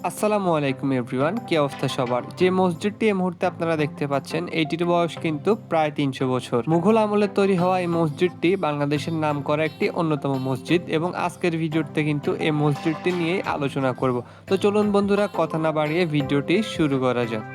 আসসালামু আলাইকুম এভরিওয়ান, কি অবস্থা সবার। যে মসজিদটি এই মুহূর্তে আপনারা দেখতে পাচ্ছেন, এইটির বয়স কিন্তু প্রায় 300 বছর। মুঘল আমলে তৈরি হওয়া এই মসজিদটি বাংলাদেশের নামকরা একটি অন্যতম মসজিদ এবং আজকের ভিডিওতে কিন্তু এই মসজিদটি নিয়েই আলোচনা করব। তো চলুন বন্ধুরা, কথা না বাড়িয়ে ভিডিওটি শুরু করা যাক।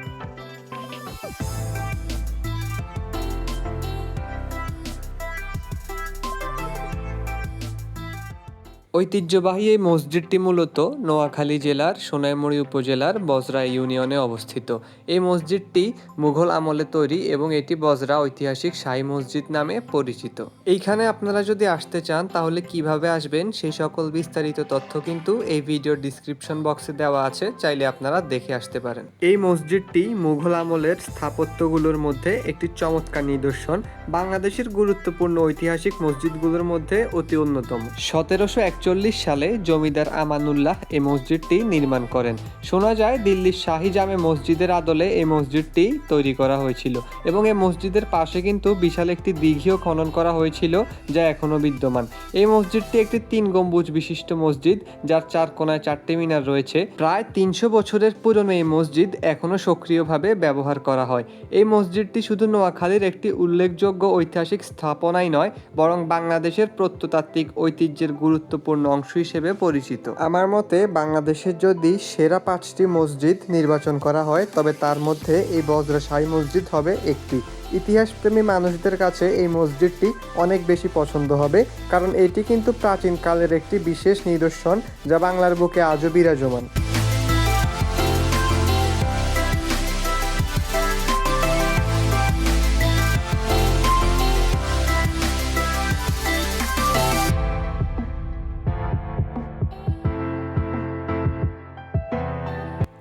ঐতিহ্যবাহী এই মসজিদটি মূলত নোয়াখালী জেলার সোনাইমুড়ি উপজেলার বজরা ইউনিয়নে অবস্থিত। এই মসজিদটি মুঘল আমলে তৈরি এবং এটি বজরা ঐতিহাসিক শাহী মসজিদ নামে পরিচিত। এইখানে আপনারা যদি আসতে চান তাহলে কিভাবে আসবেন সেই সকল বিস্তারিত তথ্য কিন্তু এই ভিডিওর ডিসক্রিপশন বক্সে দেওয়া আছে, চাইলে আপনারা দেখে আসতে পারেন। এই মসজিদটি মুঘল আমলের স্থাপত্যগুলোর মধ্যে একটি চমৎকার নিদর্শন। বাংলাদেশের গুরুত্বপূর্ণ ঐতিহাসিক মসজিদগুলোর মধ্যে অতি অন্যতম। 1741 সালে জমিদার আমানুল্লাহ এই মসজিদটি নির্মাণ করেন। শোনা যায় দিল্লির শাহী জামে মসজিদের আদলে এই মসজিদটি তৈরি করা হয়েছিল এবং এই মসজিদের পাশে কিন্তু বিশাল একটি দিঘিও খনন করা হয়েছিল, যা এখনো বিদ্যমান। এই মসজিদটি একটি 3 গম্বুজ বিশিষ্ট মসজিদ, যার 4 কোণায় 4টি মিনার রয়েছে। প্রায় 300 বছরের পুরনো এই মসজিদ এখনো সক্রিয়ভাবে ব্যবহার করা হয়। এই মসজিদটি শুধু নোয়াখালীর একটি উল্লেখযোগ্য ঐতিহাসিক স্থাপনাই নয়, বরং বাংলাদেশের প্রত্নতাত্ত্বিক ঐতিহ্যের গুরুত্বপূর্ণ অংশ হিসেবে পরিচিত। আমার মতে বাংলাদেশের যদি সেরা 5টি মসজিদ নির্বাচন করা হয়, তবে তার মধ্যে এই বজরা শাহী মসজিদ হবে একটি। ইতিহাসপ্রেমী মানুষদের কাছে এই মসজিদটি অনেক বেশি পছন্দ হবে, কারণ এটি কিন্তু প্রাচীনকালের একটি বিশেষ নিদর্শন যা বাংলার বুকে আজও বিরাজমান।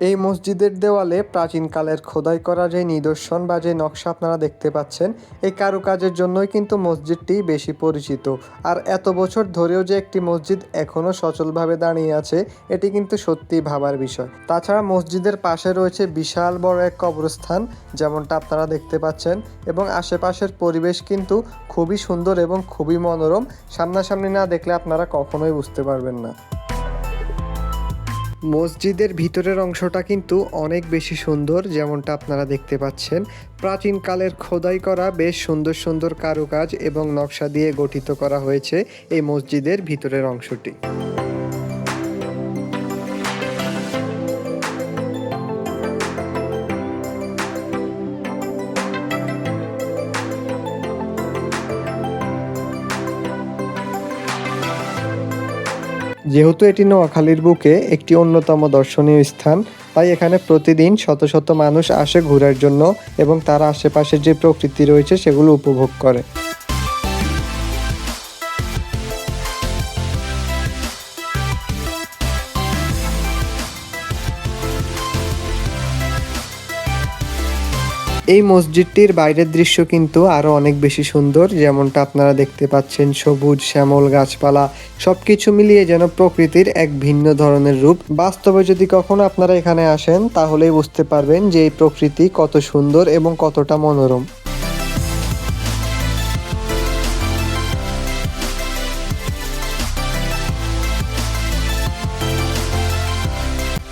এই মসজিদের দেওয়ালে প্রাচীনকালের খোদাই করা যে নিদর্শন বা যে নকশা আপনারা দেখতে পাচ্ছেন, এই কারুকাজের জন্যই কিন্তু মসজিদটি বেশি পরিচিত। আর এত বছর ধরেও যে একটি মসজিদ এখনও সচলভাবে দাঁড়িয়ে আছে, এটি কিন্তু সত্যিই ভাবার বিষয়। তাছাড়া মসজিদের পাশে রয়েছে বিশাল বড় এক কবরস্থান, যেমনটা আপনারা দেখতে পাচ্ছেন, এবং আশেপাশের পরিবেশ কিন্তু খুবই সুন্দর এবং খুবই মনোরম। সামনাসামনি না দেখলে আপনারা কখনোই বুঝতে পারবেন না। মসজিদের ভিতরের অংশটা কিন্তু অনেক বেশি সুন্দর, যেমনটা আপনারা দেখতে পাচ্ছেন। প্রাচীনকালের খোদাই করা বেশ সুন্দর সুন্দর কারুকাজ এবং নকশা দিয়ে গঠিত করা হয়েছে এই মসজিদের ভিতরের অংশটি। যেহেতু এটি নোয়াখালীর বুকে একটি অন্যতম দর্শনীয় স্থান, তাই এখানে প্রতিদিন শত শত মানুষ আসে ঘোরার জন্য এবং তার আশেপাশের যে প্রকৃতি রয়েছে সেগুলো উপভোগ করে। এই মসজিদটির বাইরের দৃশ্য কিন্তু আরও অনেক বেশি সুন্দর, যেমনটা আপনারা দেখতে পাচ্ছেন। সবুজ শ্যামল গাছপালা সবকিছু মিলিয়ে যেন প্রকৃতির এক ভিন্ন ধরনের রূপ। বাস্তবে যদি কখনো আপনারা এখানে আসেন তাহলেই বুঝতে পারবেন যে এই প্রকৃতি কত সুন্দর এবং কতটা মনোরম।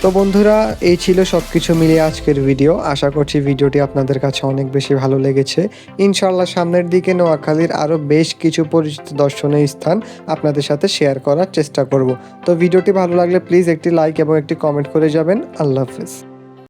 তো বন্ধুরা, এই ছিল সবকিছু মিলিয়ে আজকের ভিডিও। আশা করছি ভিডিওটি আপনাদের কাছে অনেক বেশি ভালো লেগেছে। ইনশাআল্লাহ সামনের দিকে নোয়াখালীর আরও বেশ কিছু পরিচিত দর্শনীয় স্থান আপনাদের সাথে শেয়ার করার চেষ্টা করব। তো ভিডিওটি ভালো লাগলে প্লিজ একটি লাইক এবং একটি কমেন্ট করে যাবেন। আল্লাহ হাফেজ।